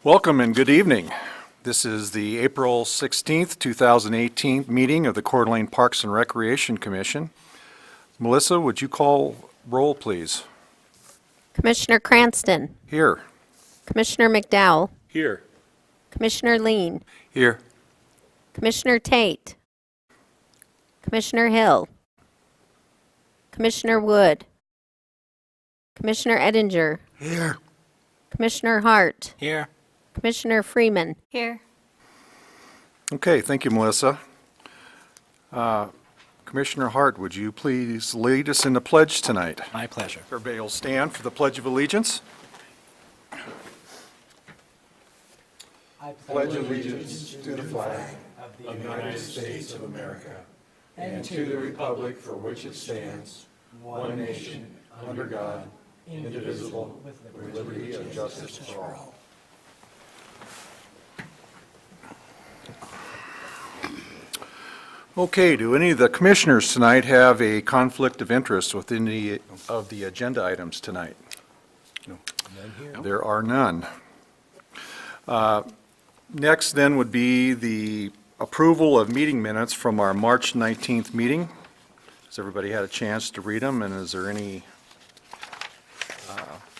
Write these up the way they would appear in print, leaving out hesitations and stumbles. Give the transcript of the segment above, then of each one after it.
Welcome and good evening. This is the April 16th, 2018 meeting of the Coeur d'Alene Parks and Recreation Commission. Melissa, would you call roll, please? Commissioner Cranston. Here. Commissioner McDowell. Here. Commissioner Lean. Here. Commissioner Tate. Commissioner Hill. Commissioner Wood. Commissioner Edinger. Here. Commissioner Hart. Here. Commissioner Freeman. Here. Okay, thank you, Melissa. Commissioner Hart, would you please lead us in the pledge tonight? My pleasure. Everybody will stand for the Pledge of Allegiance. I pledge allegiance to the flag of the United States of America and to the republic for which it stands, one nation, under God, indivisible, with liberty and justice for all. Okay, do any of the commissioners tonight have a conflict of interest with any of the agenda items tonight? No. None here. There are none. Next then would be the approval of meeting minutes from our March 19th meeting. Has everybody had a chance to read them, and is there any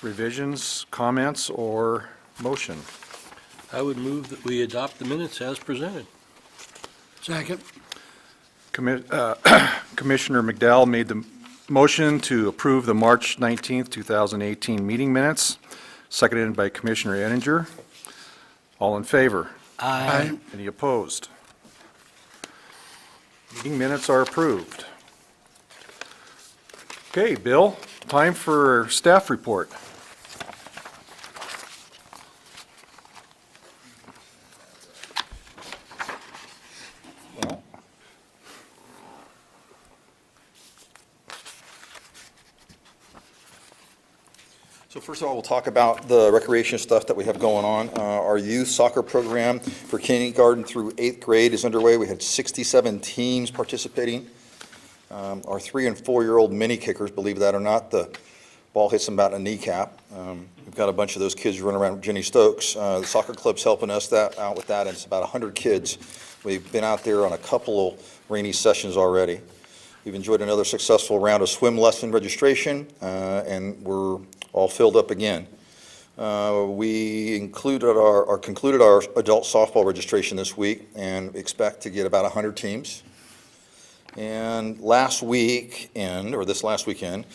revisions, comments, or motion? I would move that we adopt the minutes as presented. Second. Commissioner McDowell made the motion to approve the March 19th, 2018 meeting minutes, seconded by Commissioner Edinger. All in favor? Aye. Any opposed? Meeting minutes are approved. Okay, Bill, time for staff report. So first of all, we'll talk about the recreation stuff that we have going on. Our youth soccer program for kindergarten through 8th grade is underway. We had 67 teams participating. Our 3- and 4-year-old mini kickers, believe that or not, the ball hits them about a kneecap. We've got a bunch of those kids running around with Jenny Stokes. The soccer club's helping us out with that, and it's about 100 kids. We've been out there on a couple of rainy sessions already. We've enjoyed another successful round of swim lesson registration, and we're all filled up again. We concluded our adult softball registration this week and expect to get about 100 teams. And this last weekend,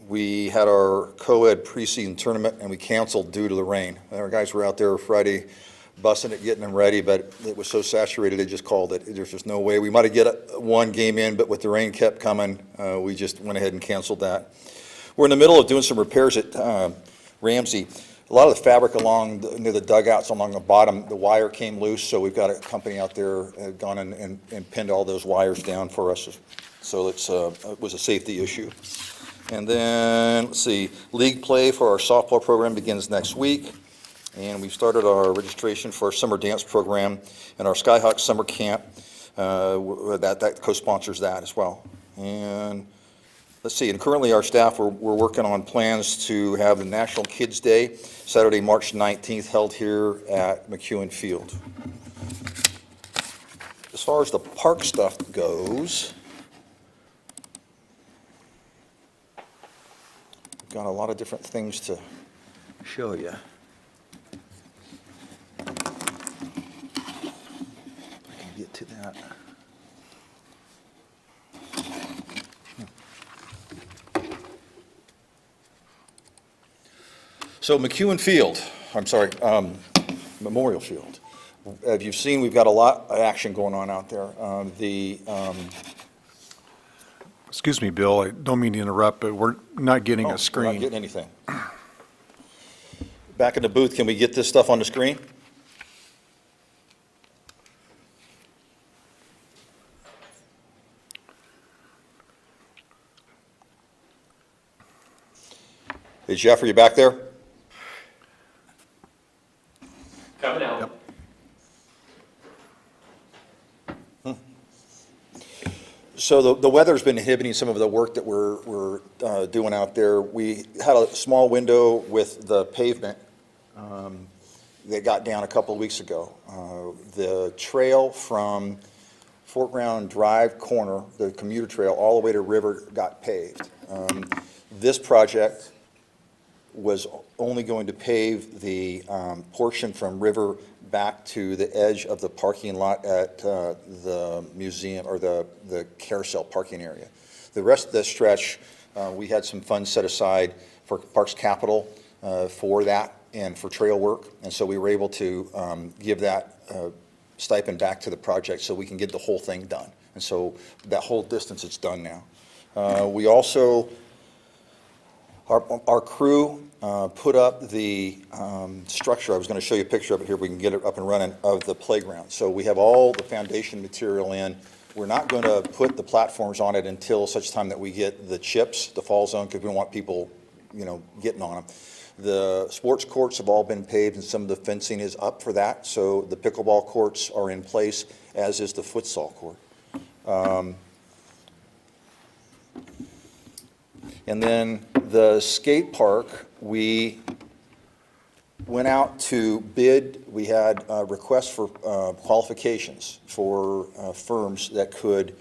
we had our co-ed preseason tournament and we canceled due to the rain. Our guys were out there Friday busting it, getting them ready, but it was so saturated they just called it. There's just no way. We might have get one game in, but with the rain kept coming, we just went ahead and canceled that. We're in the middle of doing some repairs at Ramsey. A lot of the fabric near the dugouts along the bottom, the wire came loose, so we've got a company out there gone and pinned all those wires down for us. So it was a safety issue. And then, let's see, league play for our softball program begins next week. And we've started our registration for our summer dance program and our Skyhawk summer camp. That co-sponsors that as well. And let's see, and currently our staff, we're working on plans to have the National Kids Day, Saturday, March 19th, held here at McEwen Field. As far as the park stuff goes, we've got a lot of different things to show you. If I can get to that. So McEwen Field, Memorial Field. As you've seen, we've got a lot of action going on out there. Excuse me, Bill, I don't mean to interrupt, but we're not getting a We're screen. not getting anything. Back in the booth, can we get this stuff on the screen? Hey Jeff, are you back there? Coming out. Yep. So the weather's been inhibiting some of the work that we're doing out there. We had a small window with the pavement that got down a couple of weeks ago. The trail from Fort Brown Drive corner, the commuter trail, all the way to River got paved. This project was only going to pave the portion from River back to the edge of the parking lot at the museum, or the carousel parking area. The rest of the stretch, we had some funds set aside for Parks Capital for that and for trail work, and so we were able to give that stipend back to the project so we can get the whole thing done. And so that whole distance, it's done now. We also, our crew put up the structure. I was going to show you a picture of it here. We can get it up and running, of the playground. So we have all the foundation material in. We're not going to put the platforms on it until such time that we get the chips, the fall zone, because we don't want people, getting on them. The sports courts have all been paved, and some of the fencing is up for that. So the pickleball courts are in place, as is the futsal court. And then the skate park, we went out to bid. We had requests for qualifications for firms that could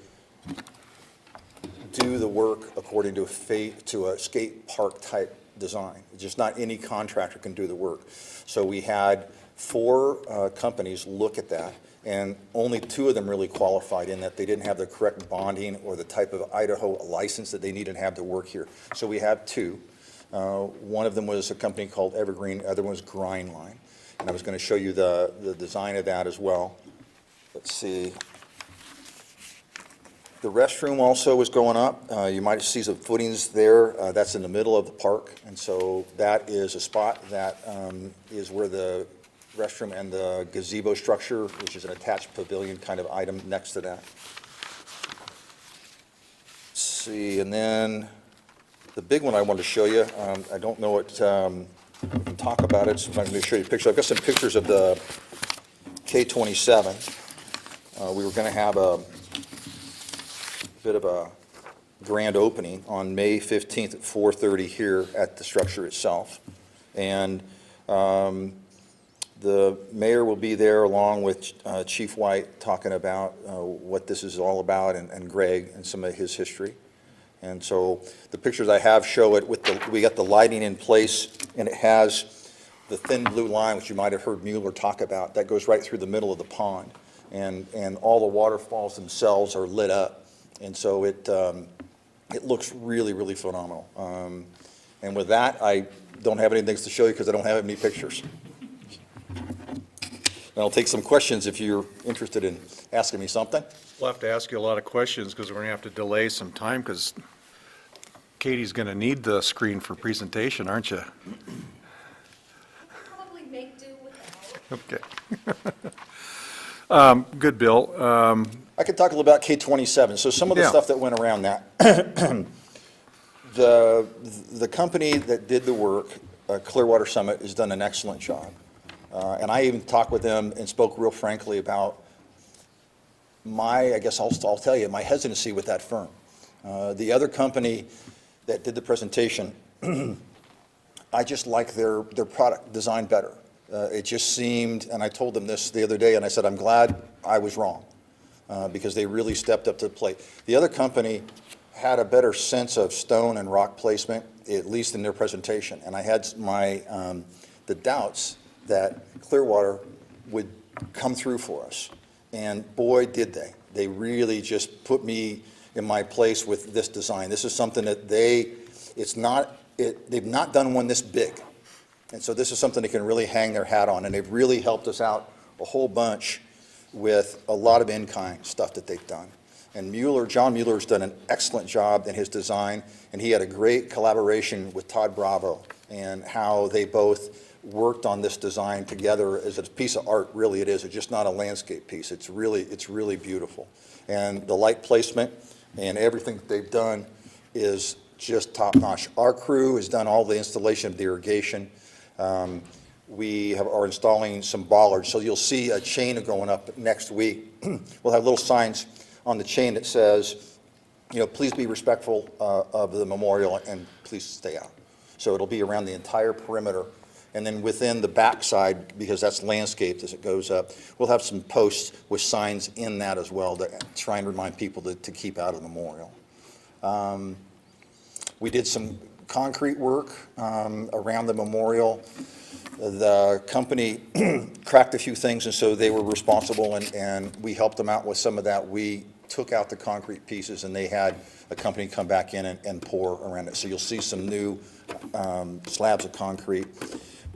do the work according to a skate park type design. Just not any contractor can do the work. So we had 4 companies look at that, and only 2 of them really qualified, in that they didn't have the correct bonding or the type of Idaho license that they needed to have to work here. So we have 2. One of them was a company called Evergreen, the other one was Grindline. And I was going to show you the design of that as well. Let's see. The restroom also was going up. You might see some footings there. That's in the middle of the park. And so that is a spot that is where the restroom and the gazebo structure, which is an attached pavilion kind of item, next to that. Let's see, and then the big one I wanted to show you, I don't know what, we can talk about it, so I'm going to show you a picture. I've got some pictures of the K-27. We were going to have a bit of a grand opening on May 15th at 4:30 here at the structure itself. And the mayor will be there, along with Chief White, talking about what this is all about, and Greg and some of his history. And so the pictures I have show it with we got the lighting in place, and it has the thin blue line, which you might have heard Mueller talk about, that goes right through the middle of the pond. And all the waterfalls themselves are lit up. And so it looks really, really phenomenal. And with that, I don't have anything to show you because I don't have any pictures. And I'll take some questions if you're interested in asking me something. We'll have to ask you a lot of questions because we're going to have to delay some time because Katie's going to need the screen for presentation, aren't you? Probably make do without. Okay. Good, Bill. I could talk a little about K-27. So some of the Yeah. stuff that went around that. The company that did the work, Clearwater Summit, has done an excellent job. And I even talked with them and spoke real frankly about I guess I'll tell you, my hesitancy with that firm. The other company that did the presentation, I just like their product design better. It just seemed, and I told them this the other day, and I said, I'm glad I was wrong, because they really stepped up to the plate. The other company had a better sense of stone and rock placement, at least in their presentation. And I had the doubts that Clearwater would come through for us. And boy, did they. They really just put me in my place with this design. This is something that they've not done one this big. And so this is something they can really hang their hat on. And they've really helped us out a whole bunch with a lot of in-kind stuff that they've done. And John Mueller's done an excellent job in his design. And he had a great collaboration with Todd Bravo, and how they both worked on this design together as a piece of art. Really it is. It's just not a landscape piece. It's really beautiful. And the light placement and everything that they've done is just top-notch. Our crew has done all the installation of the irrigation. We are installing some bollards, so you'll see a chain going up next week. We'll have little signs on the chain that says, please be respectful of the memorial and please stay out. So it'll be around the entire perimeter. And then within the backside, because that's landscaped as it goes up, we'll have some posts with signs in that as well to try and remind people to keep out of the memorial. We did some concrete work around the memorial. The company cracked a few things, and so they were responsible, and we helped them out with some of that. We took out the concrete pieces, and they had a company come back in and pour around it. So you'll see some new slabs of concrete.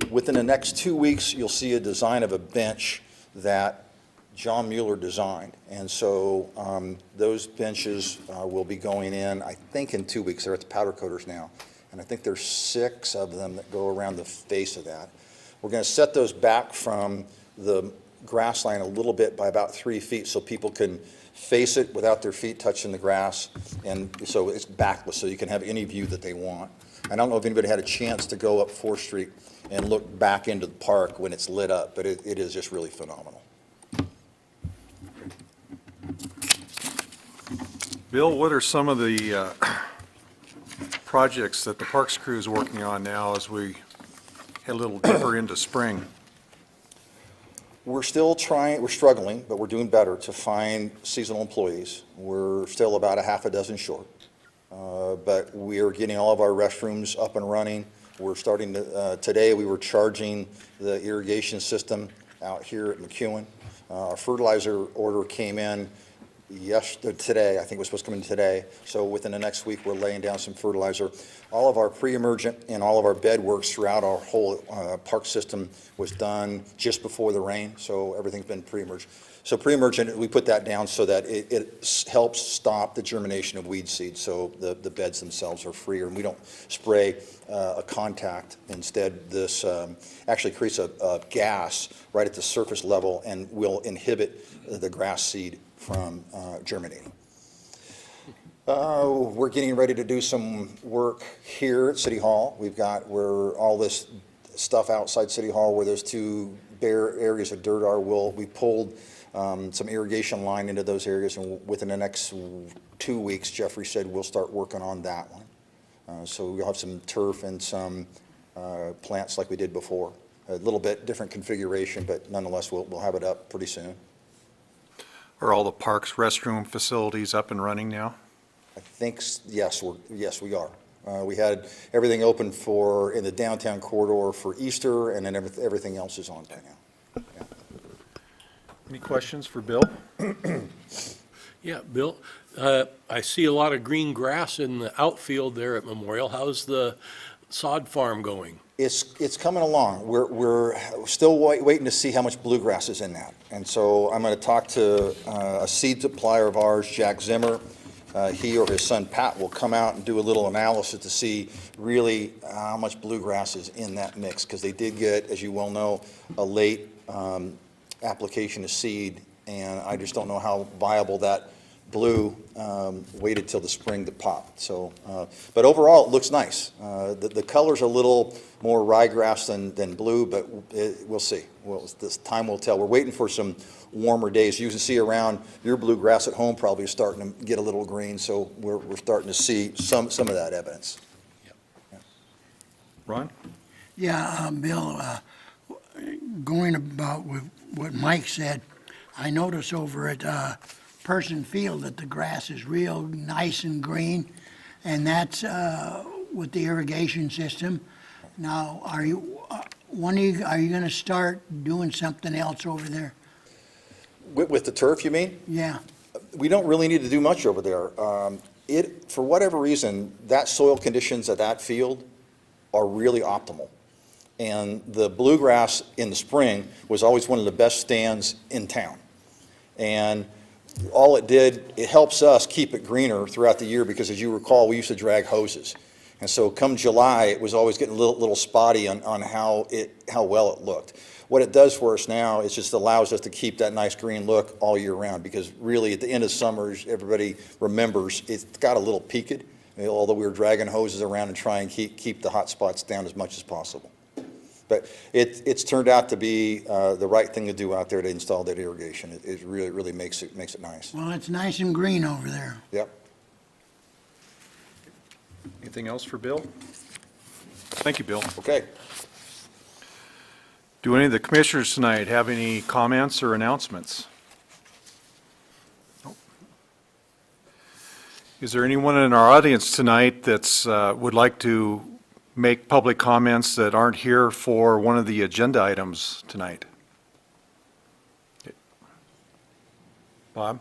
Within the next 2 weeks, you'll see a design of a bench that John Mueller designed. And so those benches will be going in, I think, in 2 weeks. They're at the powder coaters now. And I think there's 6 of them that go around the face of that. We're going to set those back from the grass line a little bit by about 3 feet so people can face it without their feet touching the grass. And so it's backless, so you can have any view that they want. I don't know if anybody had a chance to go up 4th Street and look back into the park when it's lit up, but it is just really phenomenal. Bill, what are some of the projects that the Parks crew is working on now as we head a little deeper into spring? We're still trying, we're struggling, but we're doing better to find seasonal employees. We're still about a half a dozen short. But we are getting all of our restrooms up and running. We're starting to, today we were charging the irrigation system out here at McEwen. Our fertilizer order came in today. I think it was supposed to come in today. So within the next week, we're laying down some fertilizer. All of our pre-emergent and all of our bed works throughout our whole park system was done just before the rain. So everything's been pre-emergent. So pre-emergent, we put that down so that it helps stop the germination of weed seeds. So the beds themselves are freer, and we don't spray a contact. Instead, this actually creates a gas right at the surface level and will inhibit the grass seed from germinating. We're getting ready to do some work here at City Hall. Where all this stuff outside City Hall where those 2 bare areas of dirt are, we pulled some irrigation line into those areas, and within the next 2 weeks, Jeffrey said we'll start working on that one. So we'll have some turf and some plants like we did before. A little bit different configuration, but nonetheless, we'll have it up pretty soon. Are all the parks restroom facilities up and running now? I think, yes, we are. We had everything open in the downtown corridor for Easter, and then everything else is on by now. Yeah. Any questions for Bill? Yeah, Bill, I see a lot of green grass in the outfield there at Memorial. How's the sod farm going? It's coming along. We're still waiting to see how much bluegrass is in that. And so I'm going to talk to a seed supplier of ours, Jack Zimmer. He or his son Pat will come out and do a little analysis to see really how much bluegrass is in that mix, because they did get, as you well know, a late application of seed, and I just don't know how viable that blue waited till the spring to pop. So, but overall, it looks nice. The color's a little more ryegrass than blue, but we'll see. This time will tell. We're waiting for some warmer days. You can see around your bluegrass at home probably is starting to get a little green, so we're starting to see some of that evidence. Ron? Yeah, Bill, going about with what Mike said, I notice over at Person Field that the grass is real nice and green, and that's with the irrigation system. Now, are you going to start doing something else over there? With the turf, you mean? Yeah. We don't really need to do much over there. For whatever reason, that soil conditions at that field are really optimal. And the bluegrass in the spring was always one of the best stands in town. And all it did, it helps us keep it greener throughout the year, because as you recall, we used to drag hoses. And so come July, it was always getting a little spotty on how well it looked. What it does for us now is just allows us to keep that nice green look all year round, because really at the end of summer, everybody remembers it's got a little peaked, although we were dragging hoses around and trying to keep the hot spots down as much as possible. But it's turned out to be the right thing to do out there to install that irrigation. It really makes it nice. Well, it's nice and green over there. Yep. Anything else for Bill? Thank you, Bill. Okay. Do any of the commissioners tonight have any comments or announcements? Nope. Is there anyone in our audience tonight that's would like to make public comments that aren't here for one of the agenda items tonight? Okay. Bob?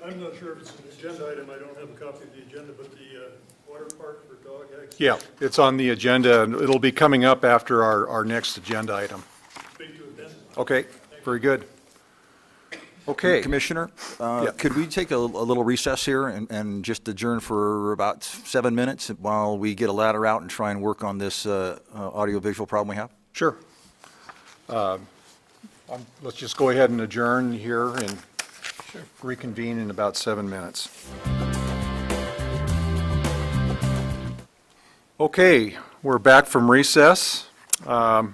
I'm not sure if it's an agenda item, I don't have a copy of the agenda, but the water park for dog access. Yeah, it's on the agenda, and it'll be coming up after our next agenda item. Speak to it then. Okay, very good. Okay. Commissioner, Yeah. could we take a little recess here and just adjourn for about 7 minutes while we get a ladder out and try and work on this audiovisual problem we have? Sure. Let's just go ahead and adjourn here and reconvene in about 7 minutes. Okay, we're back from recess. Our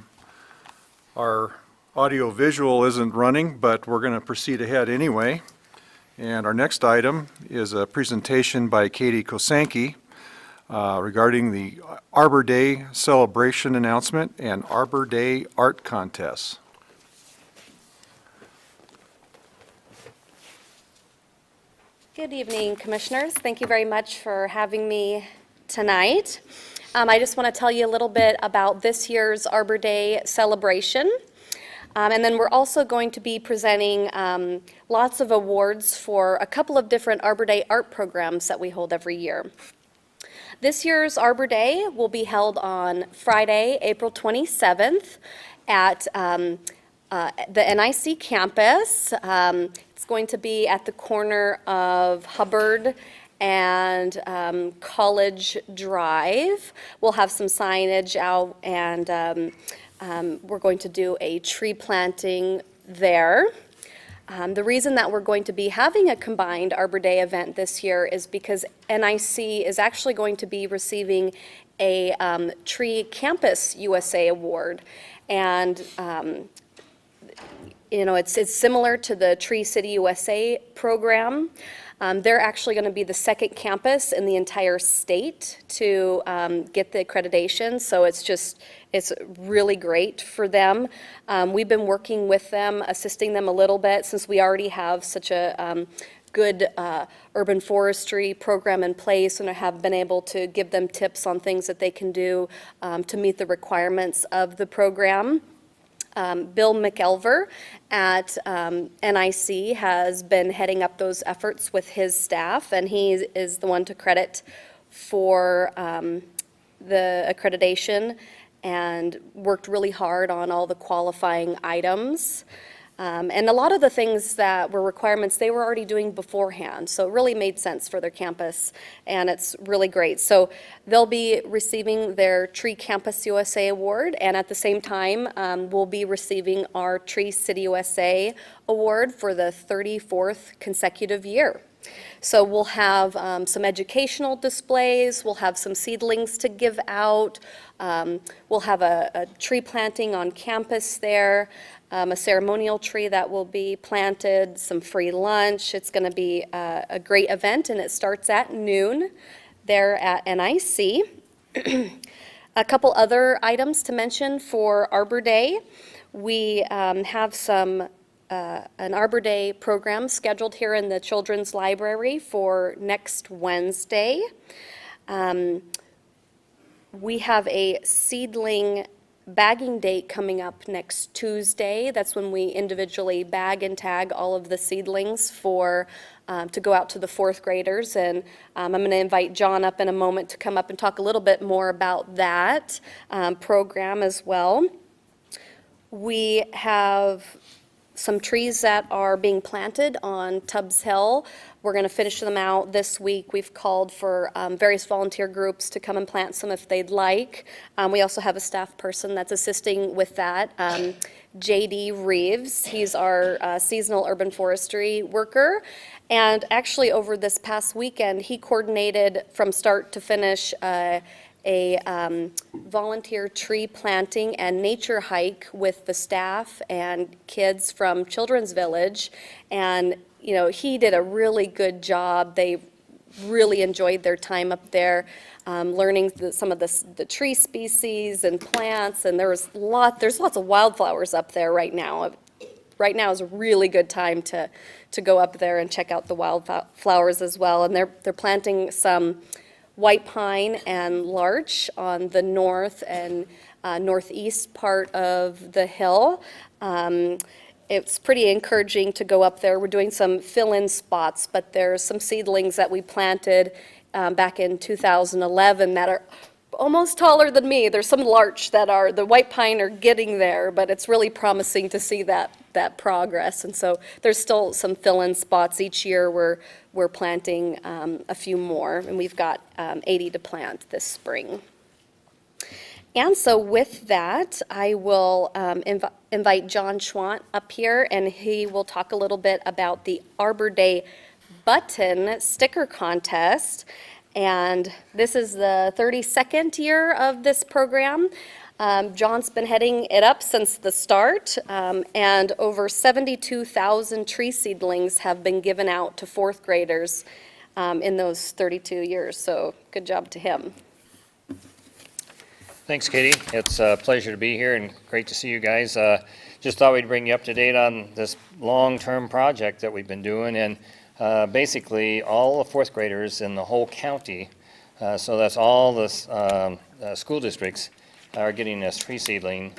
audio-visual isn't running, but we're going to proceed ahead anyway. And our next item is a presentation by Katie Kosanke regarding the Arbor Day celebration announcement and Arbor Day art contests. Good evening, Commissioners. Thank you very much for having me tonight. I just want to tell you a little bit about this year's Arbor Day celebration. And then we're also going to be presenting lots of awards for a couple of different Arbor Day art programs that we hold every year. This year's Arbor Day will be held on Friday, April 27th at the NIC campus. It's going to be at the corner of Hubbard and College Drive. We'll have some signage out, and we're going to do a tree planting there. The reason that we're going to be having a combined Arbor Day event this year is because NIC is actually going to be receiving a Tree Campus USA Award. And you know, it's similar to the Tree City USA program. They're actually going to be the second campus in the entire state to get the accreditation, so it's really great for them. We've been working with them, assisting them a little bit, since we already have such a good urban forestry program in place, and have been able to give them tips on things that they can do to meet the requirements of the program. Bill McElver at NIC has been heading up those efforts with his staff, and he is the one to credit for the accreditation and worked really hard on all the qualifying items. And a lot of the things that were requirements they were already doing beforehand, so it really made sense for their campus, and it's really great. So they'll be receiving their Tree Campus USA Award, and at the same time, we'll be receiving our Tree City USA Award for the 34th consecutive year. So we'll have some educational displays, we'll have some seedlings to give out, we'll have a tree planting on campus there, a ceremonial tree that will be planted, some free lunch. It's going to be a great event, and it starts at noon there at NIC. A couple other items to mention for Arbor Day. We have an Arbor Day program scheduled here in the Children's Library for next Wednesday. We have a seedling bagging date coming up next Tuesday. That's when we individually bag and tag all of the seedlings for to go out to the fourth graders. And I'm going to invite John up in a moment to come up and talk a little bit more about that program as well. We have some trees that are being planted on Tubbs Hill. We're going to finish them out this week. We've called for various volunteer groups to come and plant some if they'd like. We also have a staff person that's assisting with that, J.D. Reeves. He's our seasonal urban forestry worker. And actually, over this past weekend, he coordinated from start to finish a volunteer tree planting and nature hike with the staff and kids from Children's Village. And, you know, he did a really good job. They really enjoyed their time up there, learning some of the tree species and plants, and there's lots of wildflowers up there right now. Right now is a really good time to go up there and check out the wildflowers as well. And they're planting some white pine and larch on the north and northeast part of the hill. It's pretty encouraging to go up there. We're doing some fill-in spots, but there's some seedlings that we planted back in 2011 that are almost taller than me. There's some larch the white pine are getting there, but it's really promising to see that progress. And so there's still some fill-in spots. Each year we're planting a few more, and we've got 80 to plant this spring. And so with that, I will invite John Schwant up here, and he will talk a little bit about the Arbor Day Button Sticker Contest. And this is the 32nd year of this program. John's been heading it up since the start, and over 72,000 tree seedlings have been given out to fourth graders in those 32 years. So good job to him. Thanks, Katie. It's a pleasure to be here and great to see you guys. Just thought we'd bring you up to date on this long-term project that we've been doing, and basically all the fourth graders in the whole county, so that's all the school districts, are getting this tree seedling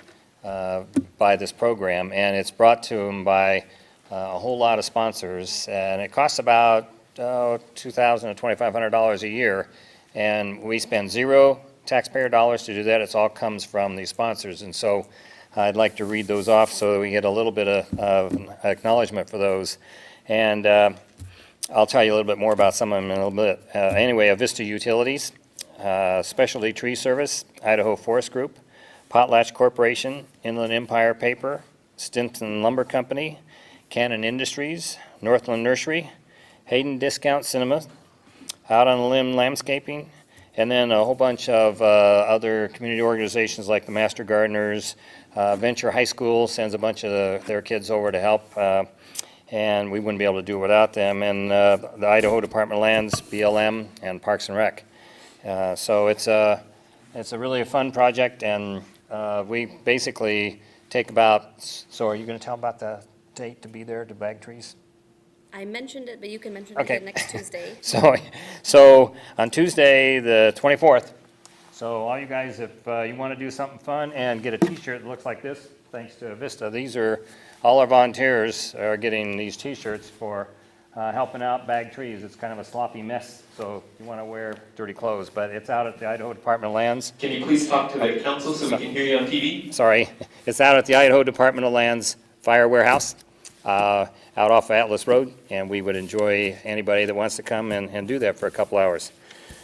by this program, and it's brought to them by a whole lot of sponsors, and it costs about $2,000 to $2,500 a year, and we spend zero taxpayer dollars to do that. It all comes from these sponsors, and so I'd like to read those off so that we get a little bit of acknowledgement for those. And I'll tell you a little bit more about some of them in a little bit. Anyway, Avista Utilities, Specialty Tree Service, Idaho Forest Group, Potlatch Corporation, Inland Empire Paper, Stinson Lumber Company, Cannon Industries, Northland Nursery, Hayden Discount Cinema, Out on a Limb Landscaping, and then a whole bunch of other community organizations like the Master Gardeners. Venture High School sends a bunch of their kids over to help, and we wouldn't be able to do it without them. And the Idaho Department of Lands, BLM, and Parks and Rec. So it's a really fun project, and we basically take about, so are you going to tell about the date to be there to bag trees? I mentioned it, but you can mention Okay. it next Tuesday. So on Tuesday, the 24th, so all you guys, if you want to do something fun and get a t-shirt that looks like this, thanks to Vista, these are, all our volunteers are getting these t-shirts for helping out bag trees. It's kind of a sloppy mess, so you want to wear dirty clothes, but it's out at the Idaho Department of Lands. Can you please talk to the council so we can hear you on TV? Sorry, it's out at the Idaho Department of Lands Fire Warehouse, out off Atlas Road, and we would enjoy anybody that wants to come and do that for a couple hours.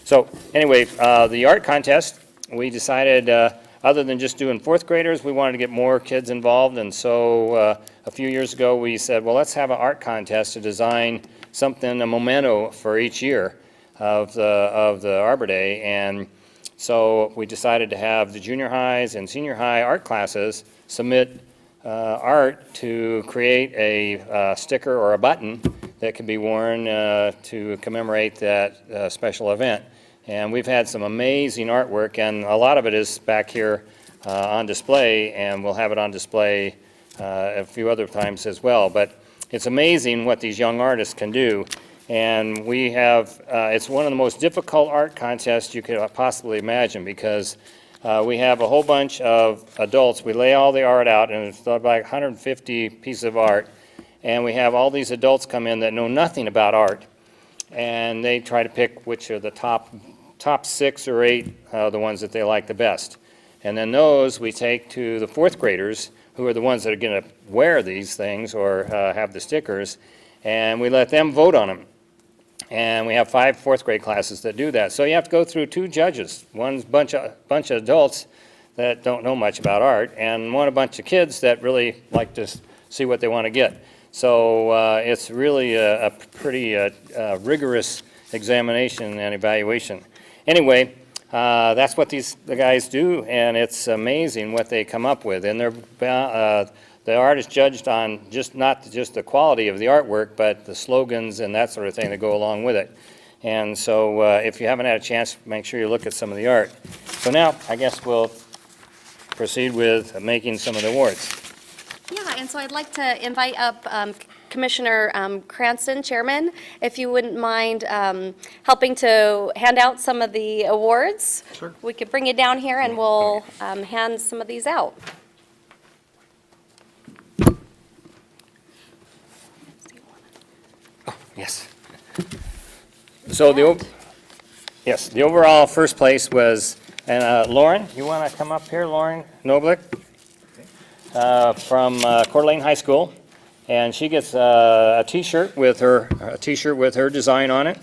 So anyway, the art contest, we decided, other than just doing fourth graders, we wanted to get more kids involved, and so a few years ago we said, well, let's have an art contest to design something, a memento for each year of the Arbor Day, and so we decided to have the junior highs and senior high art classes submit art to create a sticker or a button that can be worn to commemorate that special event. And we've had some amazing artwork, and a lot of it is back here on display, and we'll have it on display a few other times as well. But it's amazing what these young artists can do. And we have, it's one of the most difficult art contests you could possibly imagine, because we have a whole bunch of adults. We lay all the art out, and it's about 150 pieces of art. And we have all these adults come in that know nothing about art, and they try to pick which are the top 6 or 8, the ones that they like the best. And then those we take to the fourth graders, who are the ones that are going to wear these things or have the stickers, and we let them vote on them. And we have 5 fourth grade classes that do that. So you have to go through 2 judges. One's bunch of adults that don't know much about art, and a bunch of kids that really like to see what they want to get. So it's really a pretty rigorous examination and evaluation. Anyway, that's what the guys do, and it's amazing what they come up with. And the art is judged on not just the quality of the artwork, but the slogans and that sort of thing that go along with it. And so if you haven't had a chance, make sure you look at some of the art. So now, I guess we'll proceed with making some of the awards. Yeah, and so I'd like to invite up Commissioner Cranston, Chairman, if you wouldn't mind helping to hand out some of the awards. Sure. We could bring you down here and we'll hand some of these out. Yes. So the overall first place was, and Lauren, you want to come up here, Lauren Noblick? From Coeur d'Alene High School, and she gets a T-shirt with her design on it,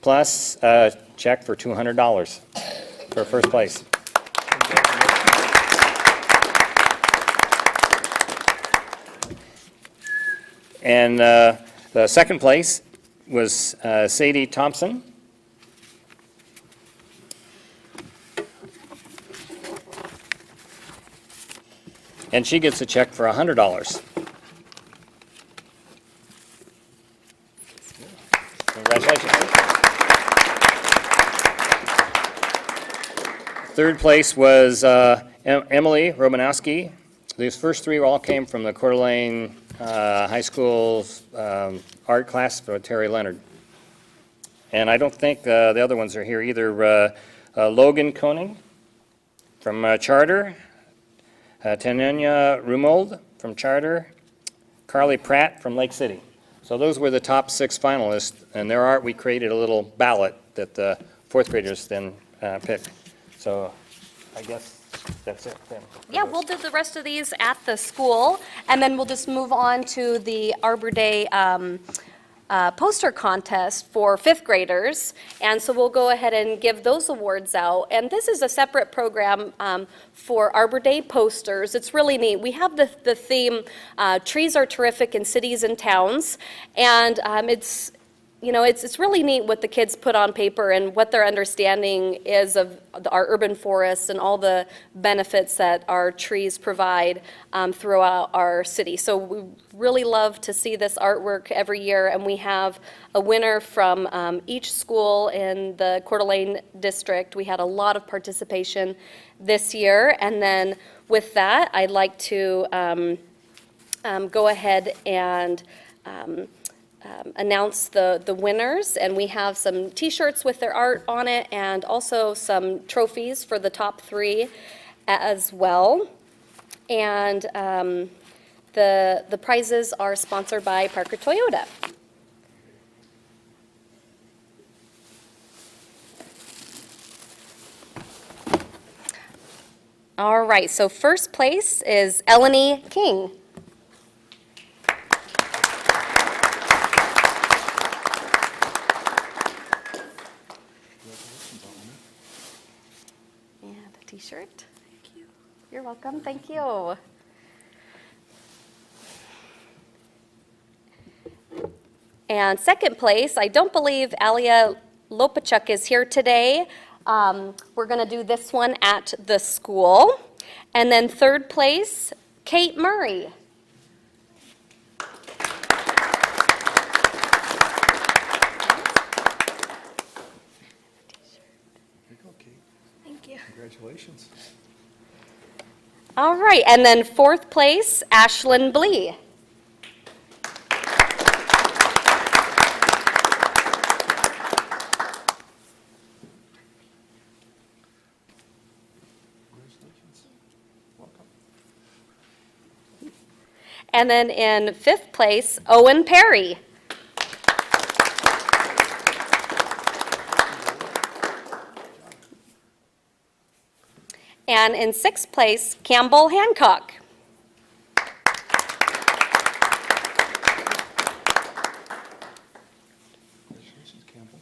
plus a check for $200 for first place. And the second place was Sadie Thompson. And she gets a check for $100. Congratulations. Third place was Emily Romanowski. These first three all came from the Coeur d'Alene High School art class for Terry Leonard. And I don't think the other ones are here either. Logan Koenig from Charter. Tananya Rumold from Charter, Carly Pratt from Lake City. So those were the top 6 finalists, and their art, we created a little ballot that the fourth graders then picked. So I guess that's it then. Yeah, we'll do the rest of these at the school, and then we'll just move on to the Arbor Day poster contest for 5th graders. And so we'll go ahead and give those awards out. And this is a separate program for Arbor Day posters. It's really neat. We have the theme, Trees Are Terrific in Cities and Towns. And it's really neat what the kids put on paper and what their understanding is of our urban forests and all the benefits that our trees provide throughout our city. So we really love to see this artwork every year, and we have a winner from each school in the Coeur d'Alene district. We had a lot of participation this year, and then with that, I'd like to go ahead and announce the winners, and we have some t-shirts with their art on it and also some trophies for the top 3 as well. And the prizes are sponsored by Parker Toyota. All right, so first place is Eleni King. T-shirt. Thank you. You're welcome. Thank you. And second place, I don't believe Alia Lopachuk is here today. We're going to do this one at the school. And then third place, Kate Murray. Congratulations. All right, and then fourth place, Ashlyn Blee. Congratulations. Welcome. And then in fifth place, Owen Perry. And in sixth place, Campbell Hancock. Congratulations, Campbell.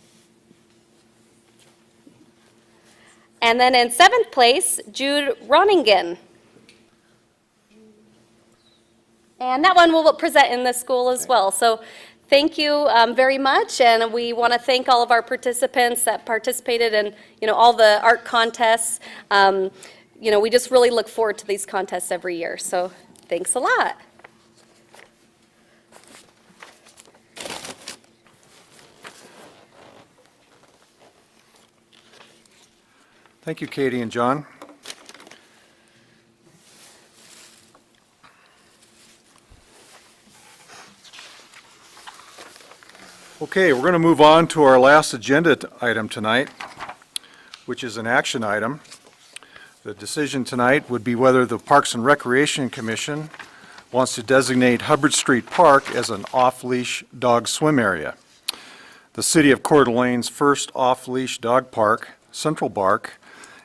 And then in seventh place, Jude Roningen. And that one we'll present in the school as well. So thank you very much, and we want to thank all of our participants that participated in, all the art contests. We just really look forward to these contests every year, so thanks a lot. Thank you, Katie and John. Okay, we're going to move on to our last agenda item tonight, which is an action item. The decision tonight would be whether the Parks and Recreation Commission wants to designate Hubbard Street Park as an off-leash dog swim area. The City of Coeur d'Alene's first off-leash dog park, Central Park,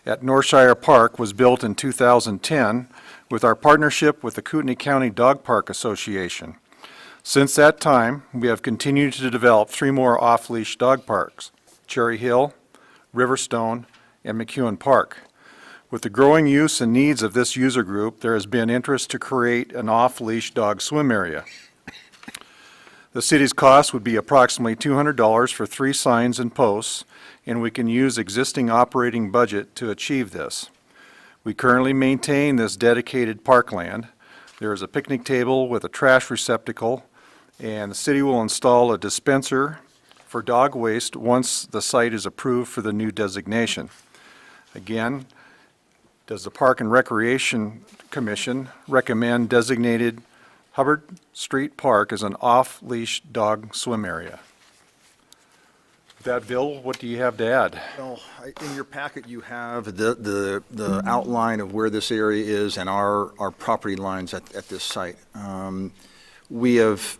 at Northshire Park was built in 2010 with our partnership with the Kootenai County Dog Park Association. Since that time, we have continued to develop 3 more off-leash dog parks, Cherry Hill, Riverstone, and McEwen Park. With the growing use and needs of this user group, there has been interest to create an off-leash dog swim area. The city's cost would be approximately $200 for 3 signs and posts, and we can use existing operating budget to achieve this. We currently maintain this dedicated parkland. There is a picnic table with a trash receptacle, and the city will install a dispenser for dog waste once the site is approved for the new designation. Again, does the Park and Recreation Commission recommend designated Hubbard Street Park as an off-leash dog swim area? With that, Bill, what do you have to add? Well, in your packet, you have the outline of where this area is and our property lines at this site. We have,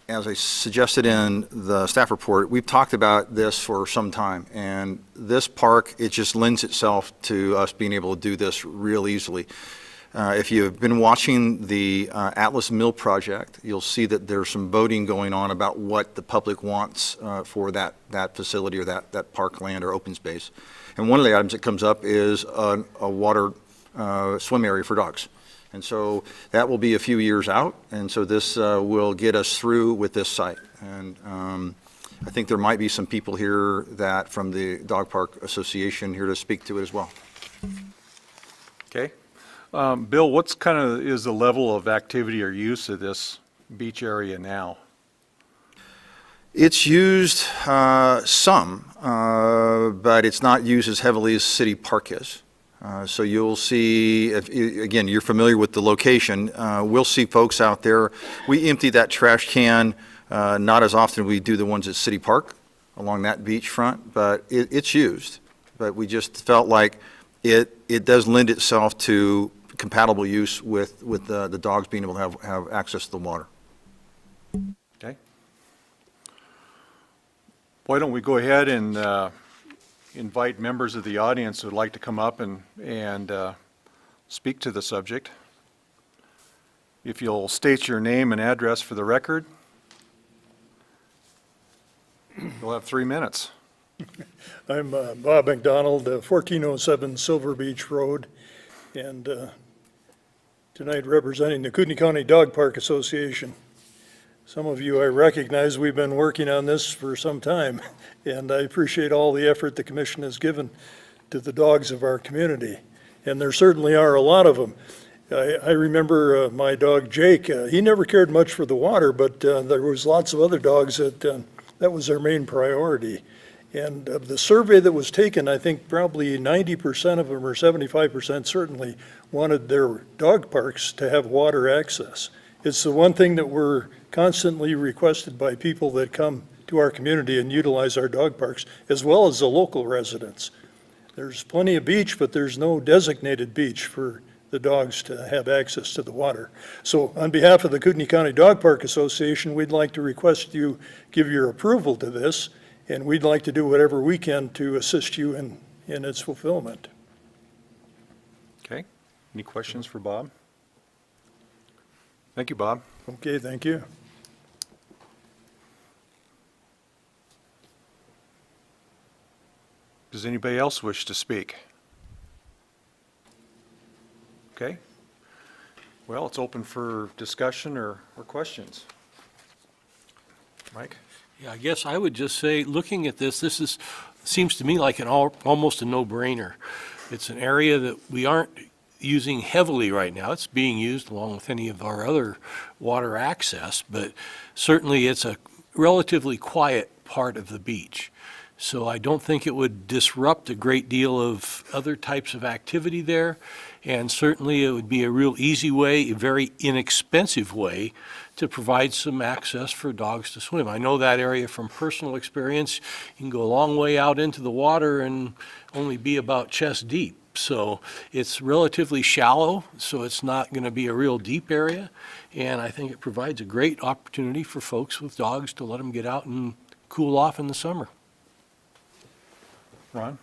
as I suggested in the staff report, we've talked about this for some time, and this park, it just lends itself to us being able to do this real easily. If you've been watching the Atlas Mill project, you'll see that there's some voting going on about what the public wants for that facility or that parkland or open space. And one of the items that comes up is a water swim area for dogs. And so that will be a few years out, and so this will get us through with this site. And I think there might be some people here that, from the Dog Park Association, here to speak to it as well. Okay. Bill, what's kind of is the level of activity or use of this beach area now? It's used some, but it's not used as heavily as City Park is. So you'll see, again, you're familiar with the location. We'll see folks out there. We empty that trash can not as often as we do the ones at City Park along that beach front, but it's used. But we just felt like it does lend itself to compatible use with the dogs being able to have access to the water. Okay. Why don't we go ahead and invite members of the audience who would like to come up and speak to the subject. If you'll state your name and address for the record, you'll have 3 minutes. I'm Bob McDonald, 1407 Silver Beach Road, and tonight representing the Kootenai County Dog Park Association. Some of you I recognize, we've been working on this for some time, and I appreciate all the effort the commission has given to the dogs of our community, and there certainly are a lot of them. I remember my dog Jake, he never cared much for the water, but there was lots of other dogs that was their main priority. And of the survey that was taken, I think probably 90% of them, or 75% certainly, wanted their dog parks to have water access. It's the one thing that we're constantly requested by people that come to our community and utilize our dog parks, as well as the local residents. There's plenty of beach, but there's no designated beach for the dogs to have access to the water. So on behalf of the Kootenai County Dog Park Association, we'd like to request you give your approval to this, and we'd like to do whatever we can to assist you in its fulfillment. Okay. Any questions for Bob? Thank you, Bob. Okay, thank you. Does anybody else wish to speak? Okay. Well, it's open for discussion or questions. Mike? Yeah, I guess I would just say, looking at this seems to me like almost a no-brainer. It's an area that we aren't using heavily right now. It's being used along with any of our other water access, but certainly it's a relatively quiet part of the beach. So I don't think it would disrupt a great deal of other types of activity there. And certainly it would be a real easy way, a very inexpensive way to provide some access for dogs to swim. I know that area from personal experience. You can go a long way out into the water and only be about chest deep. So it's relatively shallow, so it's not going to be a real deep area. And I think it provides a great opportunity for folks with dogs to let them get out and cool off in the summer. Ron?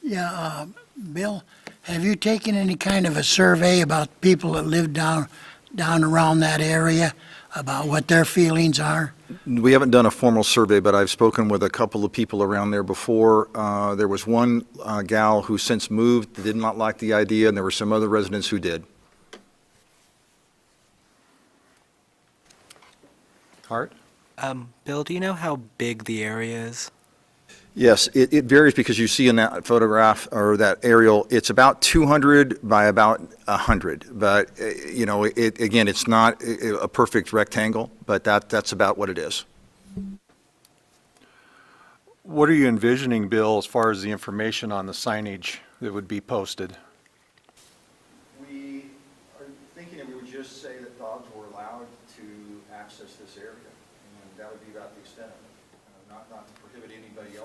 Yeah, Bill, have you taken any kind of a survey about people that live down around that area, about what their feelings are? We haven't done a formal survey, but I've spoken with a couple of people around there before. There was one gal who since moved, did not like the idea, and there were some other residents who did. Hart? Bill, do you know how big the area is? Yes, it varies because you see in that photograph or that aerial, it's about 200 by about 100. But, you know, again, it's not a perfect rectangle, but that's about what it is. What are you envisioning, Bill, as far as the information on the signage that would be posted? We are thinking that we would just say that dogs were allowed to access this area, and that would be about the extent of it. Not to prohibit anybody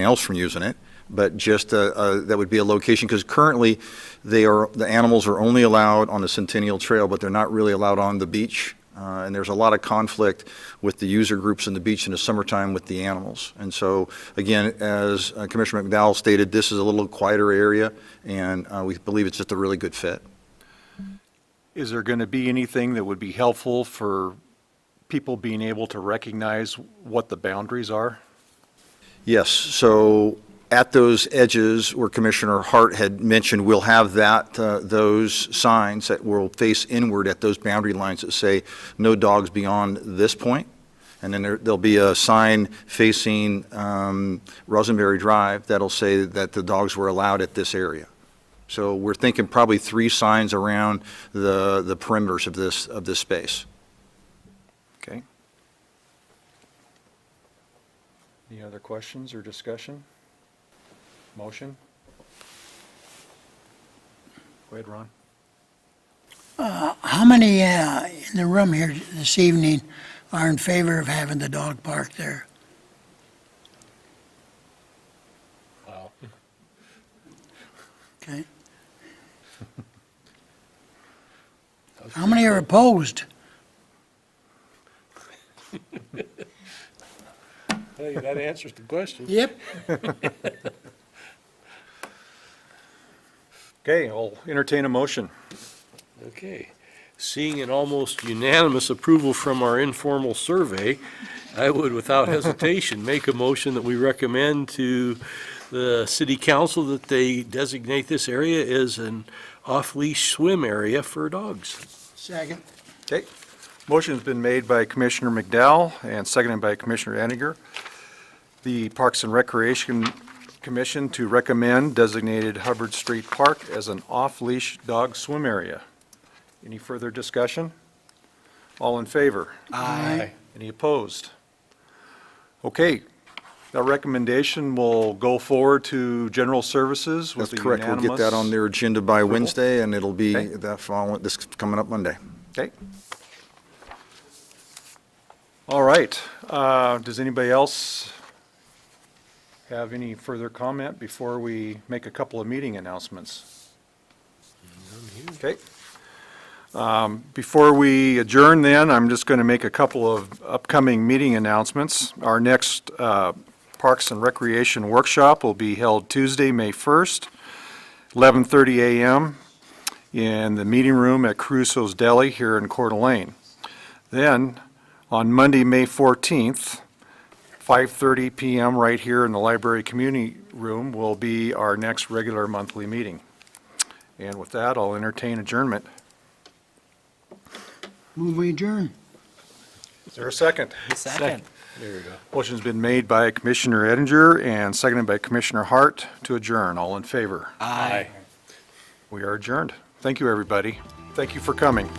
else from using it, but just that would be a location, because currently the animals are only allowed on the Centennial Trail, but they're not really allowed on the beach. And there's a lot of conflict with the user groups in the beach in the summertime with the animals. And so, again, as Commissioner McDowell stated, this is a little quieter area, and we believe it's just a really good fit. Is there going to be anything that would be helpful for people being able to recognize what the boundaries are? Yes, so at those edges where Commissioner Hart had mentioned, we'll have those signs that will face inward at those boundary lines that say, no dogs beyond this point. And then there'll be a sign facing Rosenberry Drive that'll say that the dogs were allowed at this area. So we're thinking probably 3 signs around the perimeters of this space. Okay. Any other questions or discussion? Motion? Go ahead, Ron. How many in the room here this evening are in favor of having the dog park there? Wow. Okay. How many are opposed? Hey, that answers the question. Yep. Okay, I'll entertain a motion. Okay. Seeing an almost unanimous approval from our informal survey, I would, without hesitation, make a motion that we recommend to the city council that they designate this area as an off-leash swim area for dogs. Second. Okay. Motion's been made by Commissioner McDowell and seconded by Commissioner Ettinger. The Parks and Recreation Commission to recommend designated Hubbard Street Park as an off-leash dog swim area. Any further discussion? All in favor? Aye. Any opposed? Okay, that recommendation will go forward to General Services with That's a correct. We'll get that unanimous- on their agenda by approval? Wednesday, and it'll be Okay. this coming up Monday. Okay. All right. Does anybody else have any further comment before we make a couple of meeting announcements? Okay. Before we adjourn then, I'm just going to make a couple of upcoming meeting announcements. Our next Parks and Recreation Workshop will be held Tuesday, May 1st, 11:30 a.m. in the meeting room at Caruso's Deli here in Coeur d'Alene. Then, on Monday, May 14th, 5:30 p.m. right here in the library community room will be our next regular monthly meeting. And with that, I'll entertain adjournment. Move we adjourn. Is there a second? Second. There we go. Motion's been made by Commissioner Ettinger and seconded by Commissioner Hart to adjourn. All in favor? Aye. We are adjourned. Thank you, everybody. Thank you for coming.